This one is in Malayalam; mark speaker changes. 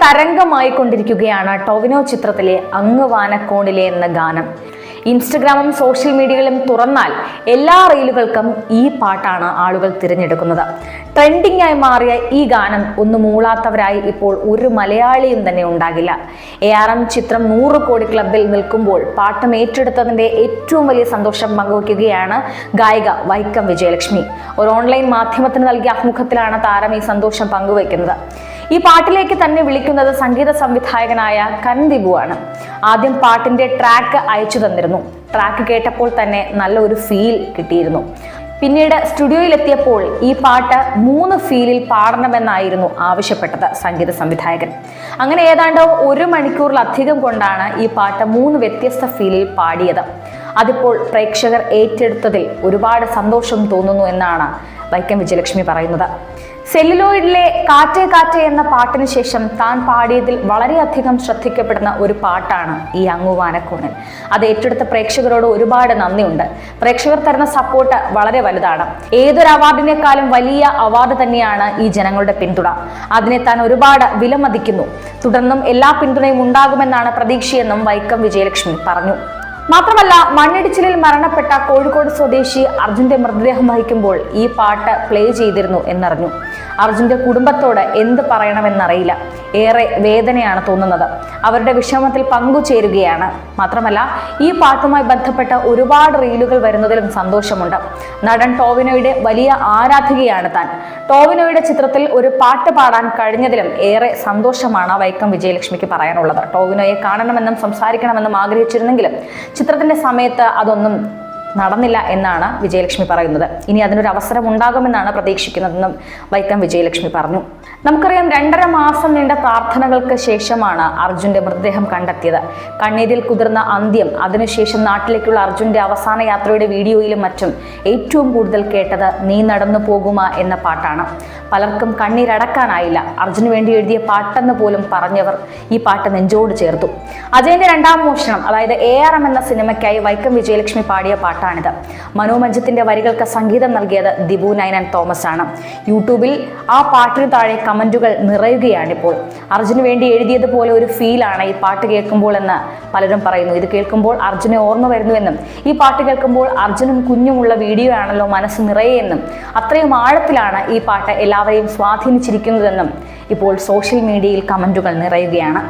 Speaker 1: തരംഗമായിക്കൊണ്ടിരിക്കുകയാണ് ടൊവിനോ ചിത്രത്തിലെ അങ്ങ് വാനക്കോണിലെ എന്ന ഗാനം. ഇൻസ്റ്റഗ്രാമും സോഷ്യൽ മീഡിയകളും തുറന്നാൽ എല്ലാ റീലുകൾക്കും ഈ പാട്ടാണ് ആളുകൾ തിരഞ്ഞെടുക്കുന്നത്. ട്രെൻഡിംഗ് ആയി മാറിയ ഈ ഗാനം ഒന്ന് മൂളാത്തവരായി ഇപ്പോൾ ഒരു മലയാളിയും തന്നെ ഉണ്ടാകില്ല. ARM ചിത്രം 100 കോടി ക്ലബിൽ നിൽക്കുമ്പോൾ പാട്ടും ഏറ്റെടുത്തതിന്റെ ഏറ്റവും വലിയ സന്തോഷം പങ്കുവയ്ക്കുകയാണ് ഗായിക വൈക്കം വിജയലക്ഷ്മി. ഒരു ഓൺലൈൻ മാധ്യമത്തിന് നൽകിയ അഭിമുഖത്തിലാണ് താരം ഈ സന്തോഷം പങ്കുവയ്ക്കുന്നത്. ഈ പാട്ടിലേക്ക് തന്നെ വിളിക്കുന്നത് സംഗീത സംവിധായകനായ കൻദിബുവാണ്. ആദ്യം പാട്ടിന്റെ ട്രാക്ക് അയച്ചു തന്നിരുന്നു. ട്രാക്ക് കേട്ടപ്പോൾ തന്നെ നല്ലൊരു ഫീൽ കിട്ടിയിരുന്നു. പിന്നീട് സ്റ്റുഡിയോയിലെത്തിയപ്പോൾ ഈ പാട്ട് 3 ഫീലിൽ പാടണമെന്നായിരുന്നു ആവശ്യപ്പെട്ടത് സംഗീത സംവിധായകൻ. അങ്ങനെ ഏതാണ്ട് 1 മണിക്കൂറിലധികം കൊണ്ടാണ് ഈ പാട്ട് 3 വ്യത്യസ്ത ഫീലിൽ പാടിയത്. അതിപ്പോൾ പ്രേക്ഷകർ ഏറ്റെടുത്തതിൽ ഒരുപാട് സന്തോഷം തോന്നുന്നു എന്നാണ് വൈക്കം വിജയലക്ഷ്മി പറയുന്നത്. സെല്ലുലോയിഡിലെ കാറ്റേ കാറ്റേ എന്ന പാട്ടിന് ശേഷം താൻ പാടിയതിൽ വളരെയധികം ശ്രദ്ധിക്കപ്പെടുന്ന ഒരു പാട്ടാണ് ഈ അങ്ങ് വാനക്കോണിൽ. അത് ഏറ്റെടുത്ത പ്രേക്ഷകരോട് ഒരുപാട് നന്ദിയുണ്ട്. പ്രേക്ഷകർ തരുന്ന സപ്പോർട്ട് വളരെ വലുതാണ്. ഏതൊരു അവാർഡിനേക്കാളും വലിയ അവാർഡ് തന്നെയാണ് ഈ ജനങ്ങളുടെ പിന്തുണ. അതിനെ താൻ ഒരുപാട് വിലമതിക്കുന്നു. തുടർന്നും എല്ലാ പിന്തുണയും ഉണ്ടാകുമെന്നാണ് പ്രതീക്ഷയെന്നും വൈക്കം വിജയലക്ഷ്മി പറഞ്ഞു. മാത്രമല്ല, മണ്ണിടിച്ചിലിൽ മരണപ്പെട്ട കോഴിക്കോട് സ്വദേശി അർജുന്റെ മൃതദേഹം വഹിക്കുമ്പോൾ ഈ പാട്ട് പ്ലേ ചെയ്തിരുന്നു എന്നറിഞ്ഞു. അർജുന്റെ കുടുംബത്തോട് എന്ത് പറയണമെന്നറിയില്ല. ഏറെ വേദനയാണ് തോന്നുന്നത്. അവരുടെ വിഷമത്തിൽ പങ്കുചേരുകയാണ്. മാത്രമല്ല, ഈ പാട്ടുമായി ബന്ധപ്പെട്ട ഒരുപാട് റീലുകൾ വരുന്നതിലും സന്തോഷമുണ്ട്. നടൻ ടോവിനോയുടെ വലിയ ആരാധികയാണ് താൻ. ടോവിനോയുടെ ചിത്രത്തിൽ ഒരു പാട്ട് പാടാൻ കഴിഞ്ഞതിലും ഏറെ സന്തോഷമാണ് വൈക്കം വിജയലക്ഷ്മിക്ക് പറയാനുള്ളത്. ടോവിനോയെ കാണണമെന്നും സംസാരിക്കണമെന്നും ആഗ്രഹിച്ചിരുന്നെങ്കിലും ചിത്രത്തിന്റെ സമയത്ത് അതൊന്നും നടന്നില്ല എന്നാണ് വിജയലക്ഷ്മി പറയുന്നത്. ഇനി അതിനൊരു അവസരം ഉണ്ടാകുമെന്നാണ് പ്രതീക്ഷിക്കുന്നതെന്നും വൈക്കം വിജയലക്ഷ്മി പറഞ്ഞു. നമുക്കറിയാം, 2.5 മാസം നീണ്ട പ്രാർത്ഥനകൾക്ക് ശേഷമാണ് അർജുന്റെ മൃതദേഹം കണ്ടെത്തിയത്. കണ്ണീരിൽ കുതിർന്ന അന്ത്യം, അതിനുശേഷം നാട്ടിലേക്കുള്ള അർജുന്റെ അവസാന യാത്രയുടെ വീഡിയോയിലും മറ്റും ഏറ്റവും കൂടുതൽ കേട്ടത് നീ നടന്നു പോകുമ എന്ന പാട്ടാണ്. പലർക്കും കണ്ണീരടക്കാനായില്ല. അർജുന് വേണ്ടി എഴുതിയ പാട്ടെന്ന് പോലും പറഞ്ഞവർ ഈ പാട്ട് നെഞ്ചോട് ചേർത്തു. അജയന്റെ 2ാം മോഷണം, അതായത് ARM എന്ന സിനിമയ്ക്കായി വൈക്കം വിജയലക്ഷ്മി പാടിയ പാട്ടാണിത്. മനോമഞ്ജത്തിന്റെ വരികൾക്ക് സംഗീതം നൽകിയത് ദിബു നൈനാൻ തോമസ് ആണ്. യൂട്യൂബിൽ ആ പാട്ടിന് താഴെ കമന്റുകൾ നിറയുകയാണിപ്പോൾ. അർജുന് വേണ്ടി എഴുതിയതുപോലെ ഒരു ഫീലാണ് ഈ പാട്ട് കേൾക്കുമ്പോൾ എന്ന് പലരും പറയുന്നു. ഇത് കേൾക്കുമ്പോൾ അർജുനെ ഓർമ്മ വരുന്നുവെന്നും ഈ പാട്ട് കേൾക്കുമ്പോൾ അർജുനും കുഞ്ഞുമുള്ള വീഡിയോ ആണല്ലോ മനസ്സ് നിറയെന്നും അത്രയും ആഴത്തിലാണ് ഈ പാട്ട് എല്ലാവരെയും സ്വാധീനിച്ചിരിക്കുന്നതെന്നും ഇപ്പോൾ സോഷ്യൽ മീഡിയയിൽ കമന്റുകൾ നിറയുകയാണ്.